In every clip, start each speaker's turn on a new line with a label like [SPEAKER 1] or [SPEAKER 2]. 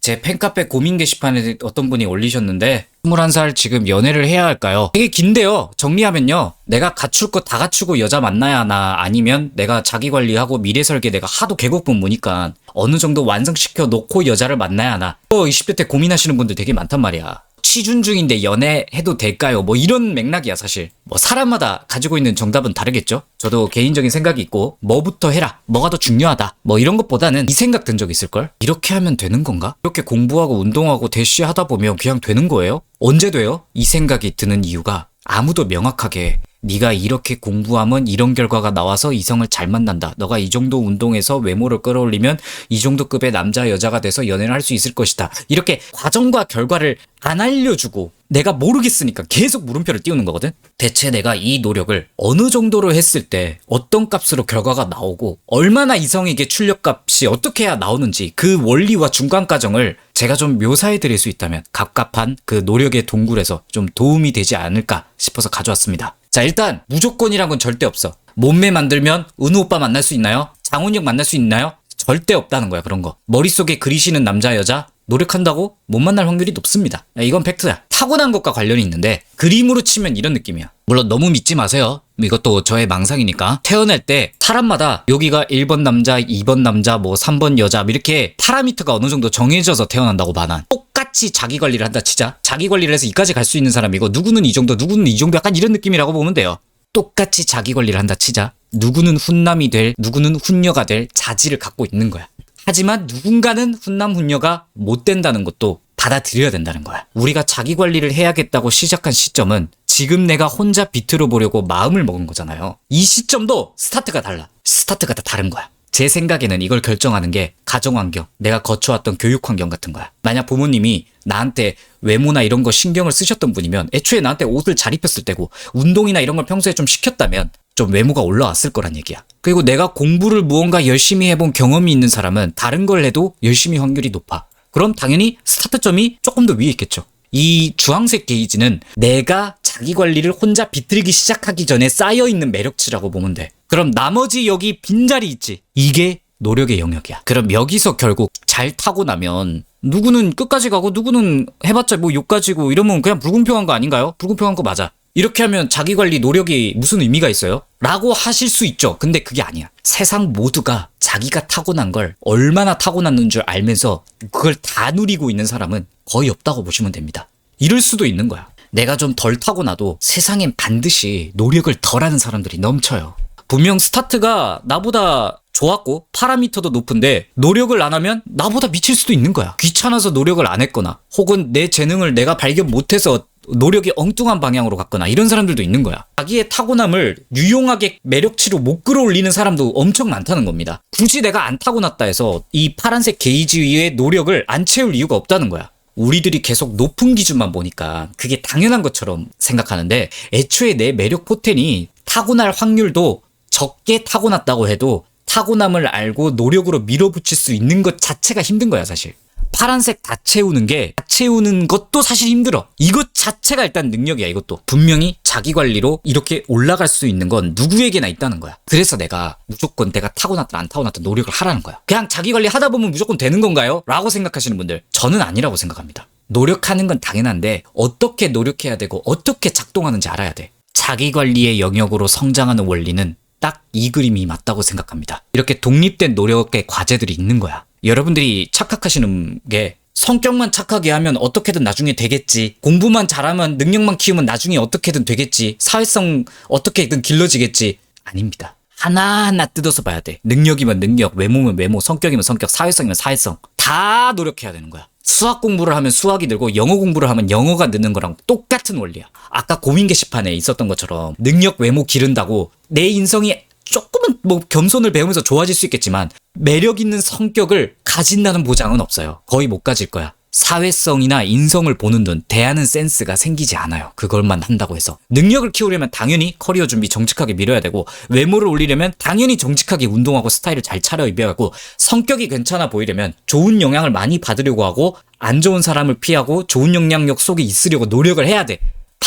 [SPEAKER 1] 제 팬카페 고민 게시판에 어떤 분이 올리셨는데 21살 지금 연애를 해야 할까요? 되게 긴데요. 정리하면요. 내가 갖출 거 다 갖추고 여자 만나야 하나 아니면 내가 자기 관리하고 미래 설계 내가 하도 계곡분무니까 어느 정도 완성시켜 놓고 여자를 만나야 하나. 20대 때 고민하시는 분들 되게 많단 말이야. 취준 중인데 연애해도 될까요? 뭐 이런 맥락이야 사실. 뭐 사람마다 가지고 있는 정답은 다르겠죠? 저도 개인적인 생각이 있고 뭐부터 해라, 뭐가 더 중요하다 뭐 이런 것보다는 이 생각 든 적 있을걸? 이렇게 하면 되는 건가? 이렇게 공부하고 운동하고 대쉬하다 보면 그냥 되는 거예요? 언제 돼요? 이 생각이 드는 이유가 아무도 명확하게 네가 이렇게 공부하면 이런 결과가 나와서 이성을 잘 만난다. 너가 이 정도 운동해서 외모를 끌어올리면 이 정도 급의 남자 여자가 돼서 연애를 할 수 있을 것이다. 이렇게 과정과 결과를 안 알려주고 내가 모르겠으니까 계속 물음표를 띄우는 거거든. 대체 내가 이 노력을 어느 정도로 했을 때 어떤 값으로 결과가 나오고 얼마나 이성에게 출력값이 어떻게 해야 나오는지 그 원리와 중간 과정을 제가 좀 묘사해 드릴 수 있다면 갑갑한 그 노력의 동굴에서 좀 도움이 되지 않을까 싶어서 가져왔습니다. 자, 일단 무조건이란 건 절대 없어. 몸매 만들면 은우 오빠 만날 수 있나요? 장훈혁 만날 수 있나요? 절대 없다는 거야. 그런 거. 머릿속에 그리시는 남자 여자 노력한다고 못 만날 확률이 높습니다. 이건 팩트야. 타고난 것과 관련이 있는데 그림으로 치면 이런 느낌이야. 물론 너무 믿지 마세요. 이것도 저의 망상이니까. 태어날 때 사람마다 여기가 1번 남자, 2번 남자, 뭐 3번 여자 이렇게 파라미터가 어느 정도 정해져서 태어난다고 봐. 똑같이 자기 관리를 한다 치자. 자기 관리를 해서 이까지 갈 수 있는 사람이고 누구는 이 정도, 누구는 이 정도 약간 이런 느낌이라고 보면 돼요. 똑같이 자기 관리를 한다 치자. 누구는 훈남이 될, 누구는 훈녀가 될 자질을 갖고 있는 거야. 하지만 누군가는 훈남 훈녀가 못 된다는 것도 받아들여야 된다는 거야. 우리가 자기 관리를 해야겠다고 시작한 시점은 지금 내가 혼자 비틀어 보려고 마음을 먹은 거잖아요. 이 시점도 스타트가 달라. 스타트가 다 다른 거야. 제 생각에는 이걸 결정하는 게 가정환경, 내가 거쳐왔던 교육환경 같은 거야. 만약 부모님이 나한테 외모나 이런 거 신경을 쓰셨던 분이면 애초에 나한테 옷을 잘 입혔을 때고 운동이나 이런 걸 평소에 좀 시켰다면 좀 외모가 올라왔을 거란 얘기야. 그리고 내가 공부를 무언가 열심히 해본 경험이 있는 사람은 다른 걸 해도 열심히 확률이 높아. 그럼 당연히 스타트점이 조금 더 위에 있겠죠. 이 주황색 게이지는 내가 자기 관리를 혼자 비틀기 시작하기 전에 쌓여있는 매력치라고 보면 돼. 그럼 나머지 여기 빈자리 있지. 이게 노력의 영역이야. 그럼 여기서 결국 잘 타고 나면 누구는 끝까지 가고 누구는 해봤자 뭐 욕가지고 이러면 그냥 불공평한 거 아닌가요? 불공평한 거 맞아. 이렇게 하면 자기 관리 노력이 무슨 의미가 있어요? 라고 하실 수 있죠. 근데 그게 아니야. 세상 모두가 자기가 타고난 걸 얼마나 타고났는 줄 알면서 그걸 다 누리고 있는 사람은 거의 없다고 보시면 됩니다. 이럴 수도 있는 거야. 내가 좀 덜 타고나도 세상엔 반드시 노력을 덜 하는 사람들이 넘쳐요. 분명 스타트가 나보다 좋았고 파라미터도 높은데 노력을 안 하면 나보다 미칠 수도 있는 거야. 귀찮아서 노력을 안 했거나 혹은 내 재능을 내가 발견 못해서 노력이 엉뚱한 방향으로 갔거나 이런 사람들도 있는 거야. 자기의 타고남을 유용하게 매력치로 못 끌어올리는 사람도 엄청 많다는 겁니다. 굳이 내가 안 타고났다 해서 이 파란색 게이지 위에 노력을 안 채울 이유가 없다는 거야. 우리들이 계속 높은 기준만 보니까 그게 당연한 것처럼 생각하는데 애초에 내 매력 포텐이 타고날 확률도 적게 타고났다고 해도 타고남을 알고 노력으로 밀어붙일 수 있는 것 자체가 힘든 거야 사실. 파란색 다 채우는 것도 사실 힘들어. 이것 자체가 일단 능력이야. 이것도 분명히 자기 관리로 이렇게 올라갈 수 있는 건 누구에게나 있다는 거야. 그래서 내가 무조건 내가 타고났든 안 타고났든 노력을 하라는 거야. 그냥 자기 관리 하다 보면 무조건 되는 건가요? 라고 생각하시는 분들, 저는 아니라고 생각합니다. 노력하는 건 당연한데 어떻게 노력해야 되고 어떻게 작동하는지 알아야 돼. 자기 관리의 영역으로 성장하는 원리는 딱 이 그림이 맞다고 생각합니다. 이렇게 독립된 노력의 과제들이 있는 거야. 여러분들이 착각하시는 게 성격만 착하게 하면 어떻게든 나중에 되겠지. 공부만 잘하면 능력만 키우면 나중에 어떻게든 되겠지. 사회성 어떻게든 길러지겠지. 아닙니다. 하나하나 뜯어서 봐야 돼. 능력이면 능력, 외모면 외모, 성격이면 성격, 사회성이면 사회성. 다 노력해야 되는 거야. 수학 공부를 하면 수학이 늘고 영어 공부를 하면 영어가 느는 거랑 똑같은 원리야. 아까 고민 게시판에 있었던 것처럼 능력, 외모 기른다고 내 인성이 조금은 뭐 겸손을 배우면서 좋아질 수 있겠지만 매력 있는 성격을 가진다는 보장은 없어요. 거의 못 가질 거야. 사회성이나 인성을 보는 눈, 대하는 센스가 생기지 않아요. 그걸만 한다고 해서. 능력을 키우려면 당연히 커리어 준비 정직하게 밀어야 되고, 외모를 올리려면 당연히 정직하게 운동하고 스타일을 잘 차려입어야 하고, 성격이 괜찮아 보이려면 좋은 영향을 많이 받으려고 하고, 안 좋은 사람을 피하고 좋은 영향력 속에 있으려고 노력을 해야 돼.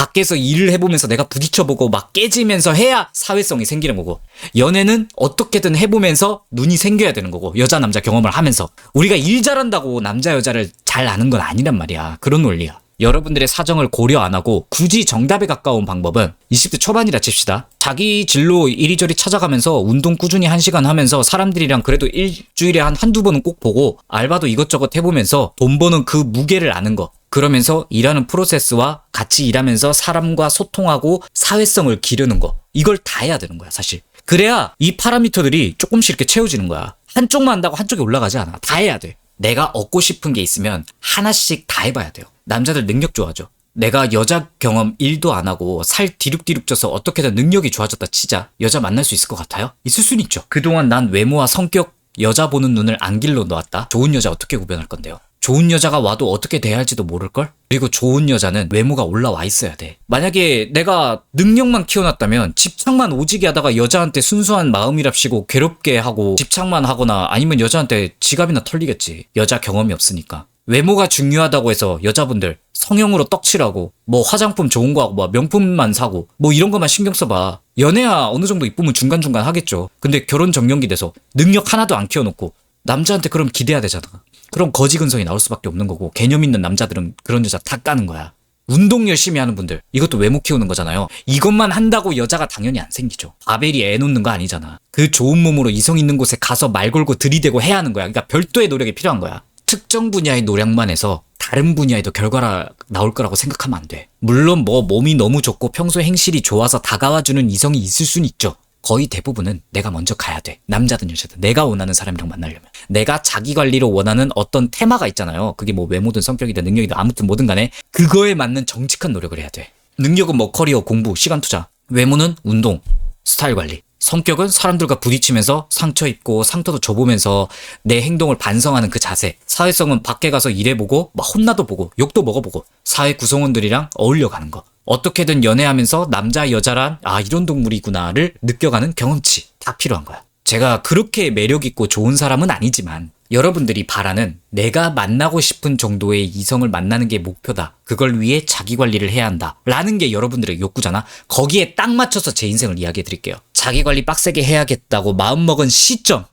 [SPEAKER 1] 밖에서 일을 해보면서 내가 부딪혀보고 막 깨지면서 해야 사회성이 생기는 거고, 연애는 어떻게든 해보면서 눈이 생겨야 되는 거고, 여자 남자 경험을 하면서. 우리가 일 잘한다고 남자 여자를 잘 아는 건 아니란 말이야. 그런 논리야. 여러분들의 사정을 고려 안 하고 굳이 정답에 가까운 방법은 20대 초반이라 칩시다. 자기 진로 이리저리 찾아가면서 운동 꾸준히 1시간 하면서 사람들이랑 그래도 일주일에 한두 번은 꼭 보고 알바도 이것저것 해보면서 돈 버는 그 무게를 아는 거. 그러면서 일하는 프로세스와 같이 일하면서 사람과 소통하고 사회성을 기르는 거. 이걸 다 해야 되는 거야, 사실. 그래야 이 파라미터들이 조금씩 이렇게 채워지는 거야. 한쪽만 한다고 한쪽이 올라가지 않아. 다 해야 돼. 내가 얻고 싶은 게 있으면 하나씩 다 해봐야 돼요. 남자들 능력 좋아하죠. 내가 여자 경험 1도 안 하고 살 디룩디룩 쪄서 어떻게든 능력이 좋아졌다 치자. 여자 만날 수 있을 것 같아요? 있을 수는 있죠. 그동안 난 외모와 성격, 여자 보는 눈을 안 길러 놓았다. 좋은 여자 어떻게 구별할 건데요? 좋은 여자가 와도 어떻게 대해야 할지도 모를걸? 그리고 좋은 여자는 외모가 올라와 있어야 돼. 만약에 내가 능력만 키워놨다면 집착만 오지게 하다가 여자한테 순수한 마음이랍시고 괴롭게 하고 집착만 하거나 아니면 여자한테 지갑이나 털리겠지. 여자 경험이 없으니까. 외모가 중요하다고 해서 여자분들 성형으로 떡칠하고 뭐 화장품 좋은 거 하고 뭐 명품만 사고 뭐 이런 것만 신경 써봐. 연애야 어느 정도 이쁘면 중간중간 하겠죠. 근데 결혼 정년기 돼서 능력 하나도 안 키워놓고 남자한테 그럼 기대야 되잖아. 그럼 거지 근성이 나올 수밖에 없는 거고, 개념 있는 남자들은 그런 여자 다 까는 거야. 운동 열심히 하는 분들, 이것도 외모 키우는 거잖아요. 이것만 한다고 여자가 당연히 안 생기죠. 바벨이 애 놓는 거 아니잖아. 그 좋은 몸으로 이성 있는 곳에 가서 말 걸고 들이대고 해야 하는 거야. 그러니까 별도의 노력이 필요한 거야. 특정 분야의 노력만 해서 다른 분야에도 결과가 나올 거라고 생각하면 안 돼. 물론 뭐 몸이 너무 좋고 평소 행실이 좋아서 다가와주는 이성이 있을 수는 있죠. 거의 대부분은 내가 먼저 가야 돼. 남자든 여자든 내가 원하는 사람이랑 만나려면. 내가 자기 관리로 원하는 어떤 테마가 있잖아요. 그게 뭐 외모든 성격이든 능력이든 아무튼 뭐든 간에 그거에 맞는 정직한 노력을 해야 돼. 능력은 뭐 커리어, 공부, 시간 투자. 외모는 운동, 스타일 관리. 성격은 사람들과 부딪히면서 상처 입고 상처도 줘보면서 내 행동을 반성하는 그 자세. 사회성은 밖에 가서 일해보고 막 혼나도 보고 욕도 먹어보고 사회 구성원들이랑 어울려가는 거. 어떻게든 연애하면서 남자 여자란 이런 동물이구나를 느껴가는 경험치. 다 필요한 거야. 제가 그렇게 매력있고 좋은 사람은 아니지만 여러분들이 바라는 내가 만나고 싶은 정도의 이성을 만나는 게 목표다. 그걸 위해 자기 관리를 해야 한다. 라는 게 여러분들의 욕구잖아. 거기에 딱 맞춰서 제 인생을 이야기해 드릴게요. 자기 관리 빡세게 해야겠다고 마음먹은 시점.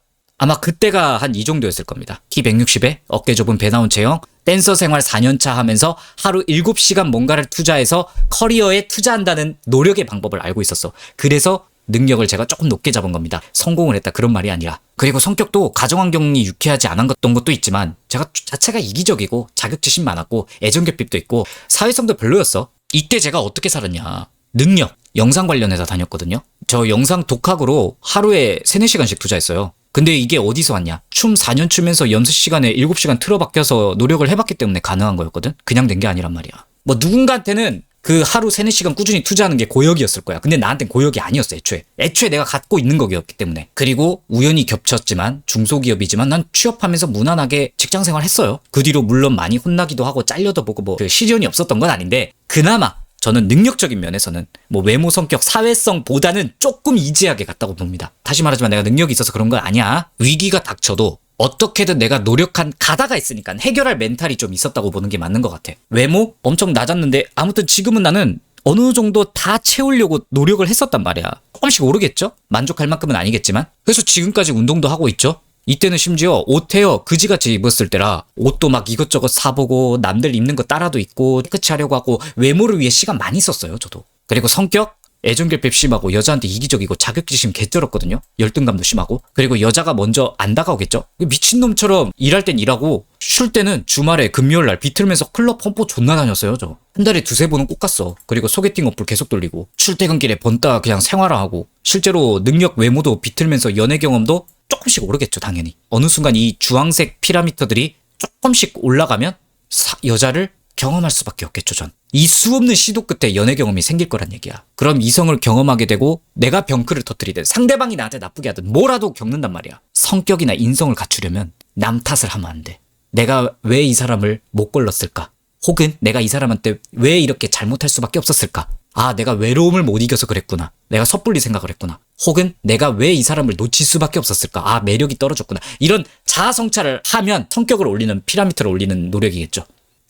[SPEAKER 1] 아마 그때가 한 이 정도였을 겁니다. 키 160에 어깨 좁은 배 나온 체형, 댄서 생활 4년차 하면서 하루 7시간 뭔가를 투자해서 커리어에 투자한다는 노력의 방법을 알고 있었어. 그래서 능력을 제가 조금 높게 잡은 겁니다. 성공을 했다 그런 말이 아니라. 그리고 성격도 가정환경이 유쾌하지 않았던 것도 있지만 제가 자체가 이기적이고 자격지심 많았고 애정결핍도 있고 사회성도 별로였어. 이때 제가 어떻게 살았냐. 능력, 영상 관련 회사 다녔거든요. 저 영상 독학으로 하루에 3, 4시간씩 투자했어요. 근데 이게 어디서 왔냐? 춤 4년 추면서 연습 시간에 7시간 틀어박혀서 노력을 해봤기 때문에 가능한 거였거든? 그냥 된 게 아니란 말이야. 뭐 누군가한테는 그 하루 3, 4시간 꾸준히 투자하는 게 고역이었을 거야. 근데 나한텐 고역이 아니었어, 애초에. 애초에 내가 갖고 있는 거였기 때문에. 그리고 우연히 겹쳤지만 중소기업이지만 난 취업하면서 무난하게 직장생활 했어요. 그 뒤로 물론 많이 혼나기도 하고 잘려도 보고 뭐 그 시련이 없었던 건 아닌데 그나마 저는 능력적인 면에서는 뭐 외모, 성격, 사회성보다는 조금 이지하게 갔다고 봅니다. 다시 말하지만 내가 능력이 있어서 그런 건 아니야. 위기가 닥쳐도 어떻게든 내가 노력한 가다가 있으니까 해결할 멘탈이 좀 있었다고 보는 게 맞는 것 같아. 외모 엄청 낮았는데 아무튼 지금은 나는 어느 정도 다 채우려고 노력을 했었단 말이야. 조금씩 오르겠죠? 만족할 만큼은 아니겠지만. 그래서 지금까지 운동도 하고 있죠. 이때는 심지어 옷 헤어 그지같이 입었을 때라 옷도 막 이것저것 사보고 남들 입는 거 따라도 입고 깨끗이 하려고 하고 외모를 위해 시간 많이 썼어요, 저도. 그리고 성격? 애정결핍 심하고 여자한테 이기적이고 자격지심 개쩔었거든요. 열등감도 심하고. 그리고 여자가 먼저 안 다가오겠죠. 미친놈처럼 일할 땐 일하고 쉴 때는 주말에 금요일날 비틀면서 클럽 펌포 존나 다녔어요. 저 한 달에 2-3번은 꼭 갔어. 그리고 소개팅 어플 계속 돌리고 출퇴근길에 번따 그냥 생활화하고 실제로 능력 외모도 비틀면서 연애 경험도 조금씩 오르겠죠, 당연히. 어느 순간 이 주황색 피라미터들이 조금씩 올라가면 여자를 경험할 수밖에 없겠죠, 전. 이 수없는 시도 끝에 연애 경험이 생길 거란 얘기야. 그럼 이성을 경험하게 되고 내가 병크를 터뜨리든 상대방이 나한테 나쁘게 하든 뭐라도 겪는단 말이야. 성격이나 인성을 갖추려면 남 탓을 하면 안 돼. 내가 왜 이 사람을 못 걸렀을까? 혹은 내가 이 사람한테 왜 이렇게 잘못할 수밖에 없었을까? 내가 외로움을 못 이겨서 그랬구나. 내가 섣불리 생각을 했구나. 혹은 내가 왜 이 사람을 놓칠 수밖에 없었을까? 매력이 떨어졌구나. 이런 자아 성찰을 하면 성격을 올리는 피라미드를 올리는 노력이겠죠.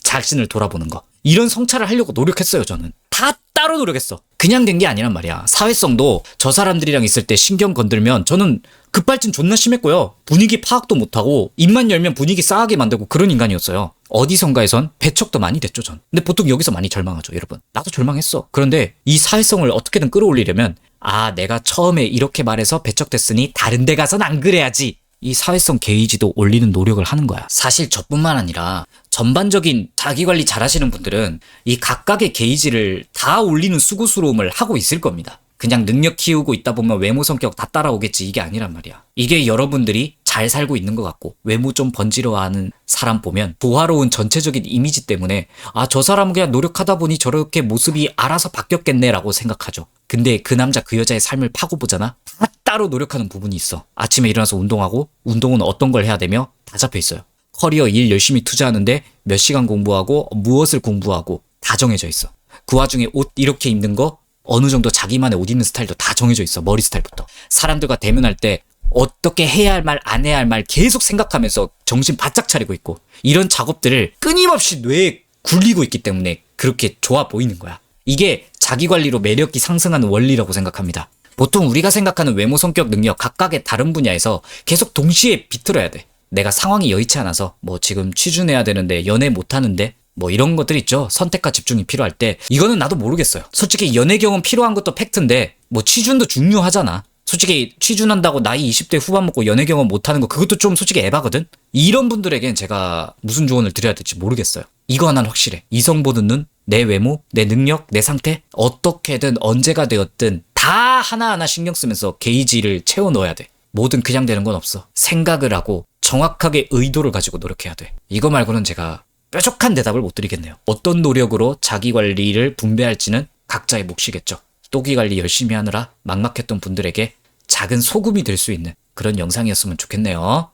[SPEAKER 1] 자신을 돌아보는 거. 이런 성찰을 하려고 노력했어요, 저는. 다 따로 노력했어. 그냥 된 게 아니란 말이야. 사회성도 저 사람들이랑 있을 때 신경 건들면 저는 급발진 존나 심했고요. 분위기 파악도 못하고 입만 열면 분위기 싸하게 만들고 그런 인간이었어요. 어디선가에선 배척도 많이 됐죠, 전. 근데 보통 여기서 많이 절망하죠, 여러분. 나도 절망했어. 그런데 이 사회성을 어떻게든 끌어올리려면 아, 내가 처음에 이렇게 말해서 배척됐으니 다른 데 가선 안 그래야지. 이 사회성 게이지도 올리는 노력을 하는 거야. 사실 저뿐만 아니라 전반적인 자기관리 잘하시는 분들은 이 각각의 게이지를 다 올리는 수고스러움을 하고 있을 겁니다. 그냥 능력 키우고 있다 보면 외모 성격 다 따라오겠지 이게 아니란 말이야. 이게 여러분들이 잘 살고 있는 것 같고 외모 좀 번지러워하는 사람 보면 조화로운 전체적인 이미지 때문에 아, 저 사람은 그냥 노력하다 보니 저렇게 모습이 알아서 바뀌었겠네 라고 생각하죠. 근데 그 남자 그 여자의 삶을 파고 보잖아. 다 따로 노력하는 부분이 있어. 아침에 일어나서 운동하고 운동은 어떤 걸 해야 되며 다 잡혀 있어요. 커리어 일 열심히 투자하는데 몇 시간 공부하고 무엇을 공부하고 다 정해져 있어. 그 와중에 옷 이렇게 입는 거 어느 정도 자기만의 옷 입는 스타일도 다 정해져 있어. 머리 스타일부터. 사람들과 대면할 때 어떻게 해야 할 말, 안 해야 할 말 계속 생각하면서 정신 바짝 차리고 있고 이런 작업들을 끊임없이 뇌에 굴리고 있기 때문에 그렇게 좋아 보이는 거야. 이게 자기관리로 매력이 상승하는 원리라고 생각합니다. 보통 우리가 생각하는 외모, 성격, 능력 각각의 다른 분야에서 계속 동시에 비틀어야 돼. 내가 상황이 여의치 않아서 뭐 지금 취준해야 되는데 연애 못하는데 뭐 이런 것들 있죠. 선택과 집중이 필요할 때 이거는 나도 모르겠어요. 솔직히 연애 경험 필요한 것도 팩트인데 뭐 취준도 중요하잖아. 솔직히 취준한다고 나이 20대 후반 먹고 연애 경험 못하는 거 그것도 좀 솔직히 에바거든. 이런 분들에겐 제가 무슨 조언을 드려야 될지 모르겠어요. 이거 하나는 확실해. 이성 보는 눈, 내 외모, 내 능력, 내 상태 어떻게든 언제가 되었든 다 하나하나 신경 쓰면서 게이지를 채워 넣어야 돼. 뭐든 그냥 되는 건 없어. 생각을 하고 정확하게 의도를 가지고 노력해야 돼. 이거 말고는 제가 뾰족한 대답을 못 드리겠네요. 어떤 노력으로 자기 관리를 분배할지는 각자의 몫이겠죠. 또기 관리 열심히 하느라 막막했던 분들에게 작은 소금이 될 수 있는 그런 영상이었으면 좋겠네요.